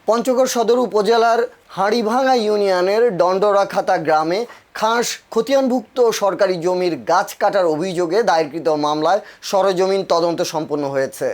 পঞ্চগড় সদর উপজেলার হাড়িভাঙা ইউনিয়নের দণ্ডরাখাতা গ্রামে খাস খতিয়ানভুক্ত সরকারি জমির গাছ কাটার অভিযোগে দায়েরকৃত মামলায় সরেজমিন তদন্ত সম্পন্ন হয়েছে।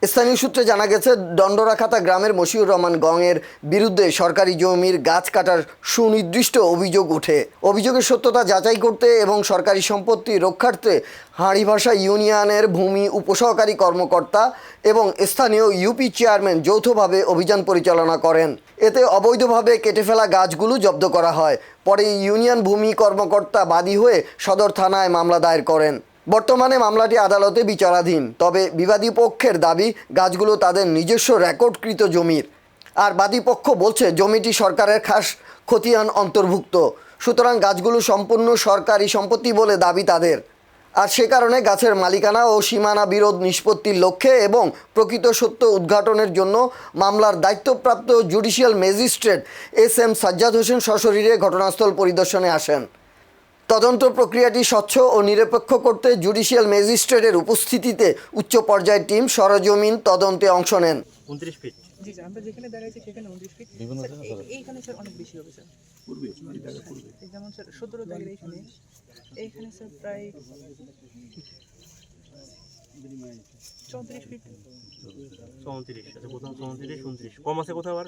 স্থানীয় সূত্রে জানা গেছে, দণ্ডরাখাতা গ্রামের মশিউর রহমান গংয়ের বিরুদ্ধে সরকারি জমির গাছ কাটার সুনির্দিষ্ট অভিযোগ ওঠে। অভিযোগের সত্যতা যাচাই করতে এবং সরকারি সম্পত্তি রক্ষার্থে হাড়িভাষা ইউনিয়নের ভূমি উপসহকারী কর্মকর্তা এবং স্থানীয় ইউপি চেয়ারম্যান যৌথভাবে অভিযান পরিচালনা করেন। এতে অবৈধভাবে কেটে ফেলা গাছগুলো জব্দ করা হয়। পরে ইউনিয়ন ভূমি কর্মকর্তা বাদী হয়ে সদর থানায় মামলা দায়ের করেন। বর্তমানে মামলাটি আদালতে বিচারাধীন। তবে বিবাদী পক্ষের দাবি, গাছগুলো তাদের নিজস্ব রেকর্ডকৃত জমির, আর বাদী পক্ষ বলছে জমিটি সরকারের খাস খতিয়ান অন্তর্ভুক্ত। সুতরাং গাছগুলো সম্পূর্ণ সরকারি সম্পত্তি বলে দাবি তাদের। আর সে কারণে গাছের মালিকানা ও সীমানা বিরোধ নিষ্পত্তির লক্ষ্যে এবং প্রকৃত সত্য উদ্ঘাটনের জন্য মামলার দায়িত্বপ্রাপ্ত judicial magistrate SM. Sajjad Hossain সশরীরে ঘটনাস্থল পরিদর্শনে আসেন। তদন্ত প্রক্রিয়াটি স্বচ্ছ ও নিরপেক্ষ করতে জুডিশিয়াল ম্যাজিস্ট্রেটের উপস্থিতিতে উচ্চ পর্যায়ের টিম সরেজমিন তদন্তে অংশ নেন। 29 ফিট। জি স্যার, আমরা যেখানে দাঁড়াইছি সেখানে 29 ফিট। এইখানে স্যার অনেক বেশি হবে স্যার। পূর্বে এই জায়গা পূর্বে। যেমন স্যার 17 জায়গার এইখানে স্যার প্রায় 34 ফিট। 34 আচ্ছা, কোথাও 34 29 কম আছে কোথাও আবার